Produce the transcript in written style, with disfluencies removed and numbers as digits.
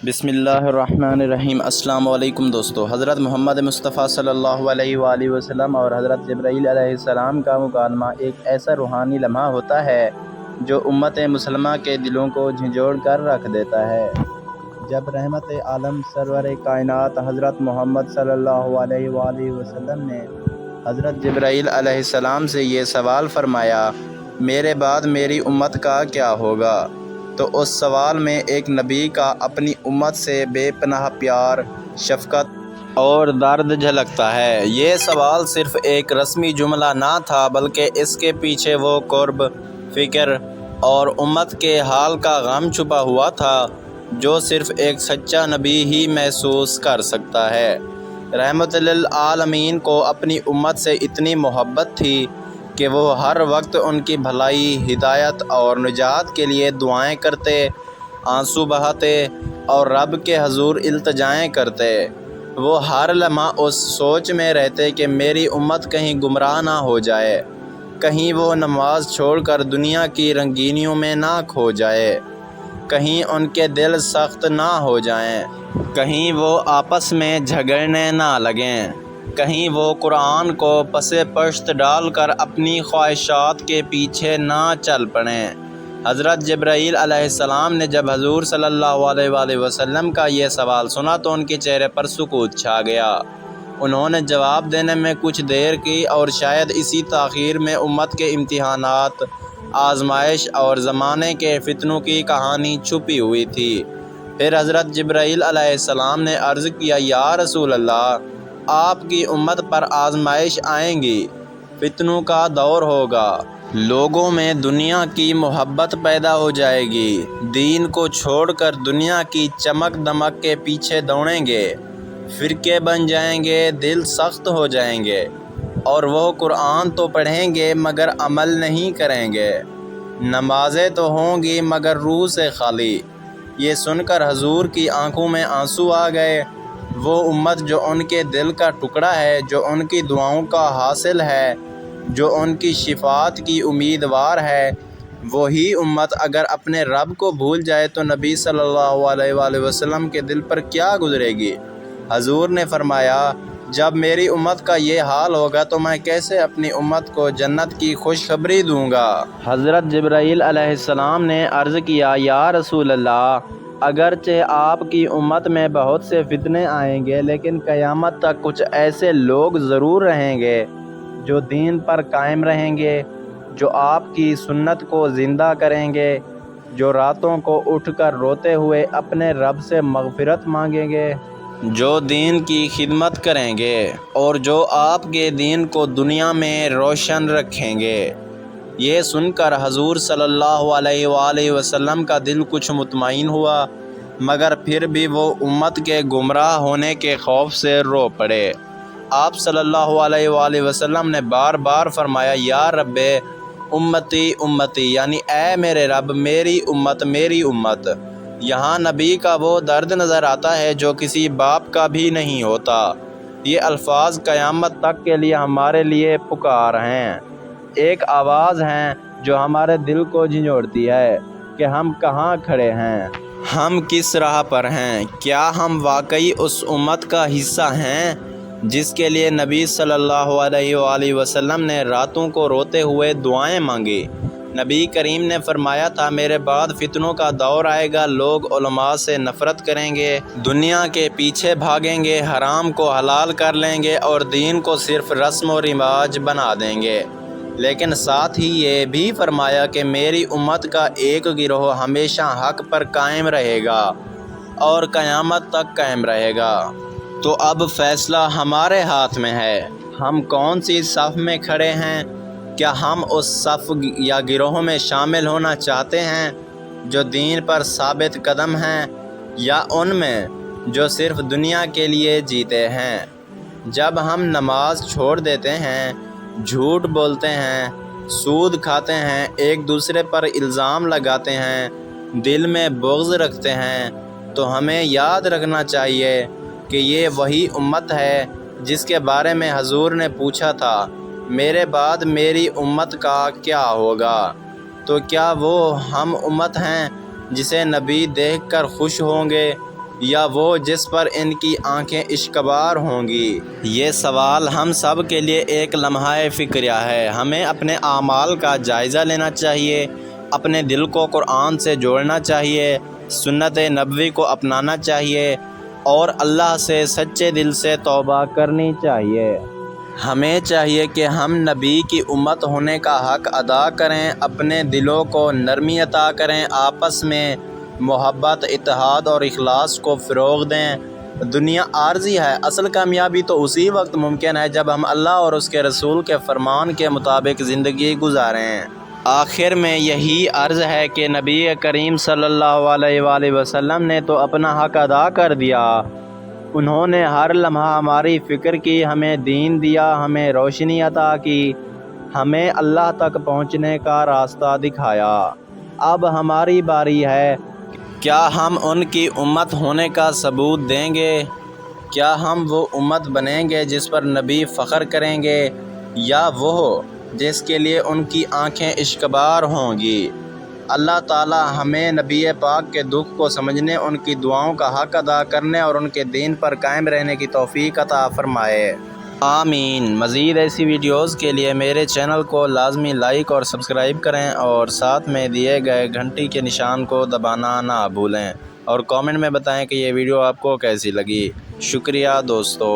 بسم اللہ الرحمن الرحیم۔ السلام علیکم دوستو۔ حضرت محمد مصطفیٰ صلی اللہ علیہ وآلہ وسلم اور حضرت جبرائیل علیہ السلام کا مکالمہ ایک ایسا روحانی لمحہ ہوتا ہے جو امت مسلمہ کے دلوں کو جھنجھوڑ کر رکھ دیتا ہے۔ جب رحمت عالم سرور کائنات حضرت محمد صلی اللہ علیہ وآلہ وسلم نے حضرت جبرائیل علیہ السلام سے یہ سوال فرمایا، میرے بعد میری امت کا کیا ہوگا، تو اس سوال میں ایک نبی کا اپنی امت سے بے پناہ پیار، شفقت اور درد جھلکتا ہے۔ یہ سوال صرف ایک رسمی جملہ نہ تھا، بلکہ اس کے پیچھے وہ قرب، فکر اور امت کے حال کا غم چھپا ہوا تھا جو صرف ایک سچا نبی ہی محسوس کر سکتا ہے۔ رحمت للعالمین کو اپنی امت سے اتنی محبت تھی کہ وہ ہر وقت ان کی بھلائی، ہدایت اور نجات کے لیے دعائیں کرتے، آنسو بہاتے اور رب کے حضور التجائیں کرتے۔ وہ ہر لمحہ اس سوچ میں رہتے کہ میری امت کہیں گمراہ نہ ہو جائے، کہیں وہ نماز چھوڑ کر دنیا کی رنگینیوں میں نہ کھو جائے، کہیں ان کے دل سخت نہ ہو جائیں، کہیں وہ آپس میں جھگڑنے نہ لگیں، کہیں وہ قرآن کو پس پشت ڈال کر اپنی خواہشات کے پیچھے نہ چل پڑیں۔ حضرت جبرائیل علیہ السلام نے جب حضور صلی اللہ علیہ وآلہ وسلم کا یہ سوال سنا تو ان کے چہرے پر سکوت چھا گیا۔ انہوں نے جواب دینے میں کچھ دیر کی، اور شاید اسی تاخیر میں امت کے امتحانات، آزمائش اور زمانے کے فتنوں کی کہانی چھپی ہوئی تھی۔ پھر حضرت جبرائیل علیہ السلام نے عرض کیا، یا رسول اللہ، آپ کی امت پر آزمائش آئیں گی، فتنوں کا دور ہوگا، لوگوں میں دنیا کی محبت پیدا ہو جائے گی، دین کو چھوڑ کر دنیا کی چمک دمک کے پیچھے دوڑیں گے، فرقے بن جائیں گے، دل سخت ہو جائیں گے، اور وہ قرآن تو پڑھیں گے مگر عمل نہیں کریں گے، نمازیں تو ہوں گی مگر روح سے خالی۔ یہ سن کر حضور کی آنکھوں میں آنسو آ گئے۔ وہ امت جو ان کے دل کا ٹکڑا ہے، جو ان کی دعاؤں کا حاصل ہے، جو ان کی شفاعت کی امیدوار ہے، وہی امت اگر اپنے رب کو بھول جائے تو نبی صلی اللہ علیہ وآلہ وسلم کے دل پر کیا گزرے گی؟ حضور نے فرمایا، جب میری امت کا یہ حال ہوگا تو میں کیسے اپنی امت کو جنت کی خوشخبری دوں گا؟ حضرت جبرائیل علیہ السلام نے عرض کیا، یا رسول اللہ، اگرچہ آپ کی امت میں بہت سے فتنے آئیں گے، لیکن قیامت تک کچھ ایسے لوگ ضرور رہیں گے جو دین پر قائم رہیں گے، جو آپ کی سنت کو زندہ کریں گے، جو راتوں کو اٹھ کر روتے ہوئے اپنے رب سے مغفرت مانگیں گے، جو دین کی خدمت کریں گے، اور جو آپ کے دین کو دنیا میں روشن رکھیں گے۔ یہ سن کر حضور صلی اللہ علیہ وآلہ وسلم کا دل کچھ مطمئن ہوا، مگر پھر بھی وہ امت کے گمراہ ہونے کے خوف سے رو پڑے۔ آپ صلی اللہ علیہ وآلہ وسلم نے بار بار فرمایا، یا رب امتی امتی، یعنی اے میرے رب، میری امت میری امت۔ یہاں نبی کا وہ درد نظر آتا ہے جو کسی باپ کا بھی نہیں ہوتا۔ یہ الفاظ قیامت تک کے لیے ہمارے لیے پکار ہیں، ایک آواز ہیں جو ہمارے دل کو جھنجھوڑتی ہے کہ ہم کہاں کھڑے ہیں، ہم کس راہ پر ہیں، کیا ہم واقعی اس امت کا حصہ ہیں جس کے لیے نبی صلی اللہ علیہ وآلہ وسلم نے راتوں کو روتے ہوئے دعائیں مانگی۔ نبی کریم نے فرمایا تھا، میرے بعد فتنوں کا دور آئے گا، لوگ علماء سے نفرت کریں گے، دنیا کے پیچھے بھاگیں گے، حرام کو حلال کر لیں گے اور دین کو صرف رسم و رواج بنا دیں گے۔ لیکن ساتھ ہی یہ بھی فرمایا کہ میری امت کا ایک گروہ ہمیشہ حق پر قائم رہے گا اور قیامت تک قائم رہے گا۔ تو اب فیصلہ ہمارے ہاتھ میں ہے، ہم کون سی صف میں کھڑے ہیں؟ کیا ہم اس صف یا گروہ میں شامل ہونا چاہتے ہیں جو دین پر ثابت قدم ہیں، یا ان میں جو صرف دنیا کے لیے جیتے ہیں؟ جب ہم نماز چھوڑ دیتے ہیں، جھوٹ بولتے ہیں، سود کھاتے ہیں، ایک دوسرے پر الزام لگاتے ہیں، دل میں بغض رکھتے ہیں، تو ہمیں یاد رکھنا چاہیے کہ یہ وہی امت ہے جس کے بارے میں حضور نے پوچھا تھا، میرے بعد میری امت کا کیا ہوگا؟ تو کیا وہ ہم امت ہیں جسے نبی دیکھ کر خوش ہوں گے، یا وہ جس پر ان کی آنکھیں اشکبار ہوں گی؟ یہ سوال ہم سب کے لیے ایک لمحہ فکریہ ہے۔ ہمیں اپنے اعمال کا جائزہ لینا چاہیے، اپنے دل کو قرآن سے جوڑنا چاہیے، سنت نبوی کو اپنانا چاہیے اور اللہ سے سچے دل سے توبہ کرنی چاہیے۔ ہمیں چاہیے کہ ہم نبی کی امت ہونے کا حق ادا کریں، اپنے دلوں کو نرمی عطا کریں، آپس میں محبت، اتحاد اور اخلاص کو فروغ دیں۔ دنیا عارضی ہے، اصل کامیابی تو اسی وقت ممکن ہے جب ہم اللہ اور اس کے رسول کے فرمان کے مطابق زندگی گزاریں۔ آخر میں یہی عرض ہے کہ نبی کریم صلی اللہ علیہ وآلہ وسلم نے تو اپنا حق ادا کر دیا، انہوں نے ہر لمحہ ہماری فکر کی، ہمیں دین دیا، ہمیں روشنی عطا کی، ہمیں اللہ تک پہنچنے کا راستہ دکھایا۔ اب ہماری باری ہے، کیا ہم ان کی امت ہونے کا ثبوت دیں گے؟ کیا ہم وہ امت بنیں گے جس پر نبی فخر کریں گے، یا وہ جس کے لیے ان کی آنکھیں اشکبار ہوں گی؟ اللہ تعالی ہمیں نبی پاک کے دکھ کو سمجھنے، ان کی دعاؤں کا حق ادا کرنے اور ان کے دین پر قائم رہنے کی توفیق عطا فرمائے۔ آمین۔ مزید ایسی ویڈیوز کے لیے میرے چینل کو لازمی لائک اور سبسکرائب کریں اور ساتھ میں دیے گئے گھنٹی کے نشان کو دبانا نہ بھولیں، اور کامنٹ میں بتائیں کہ یہ ویڈیو آپ کو کیسی لگی۔ شکریہ دوستو۔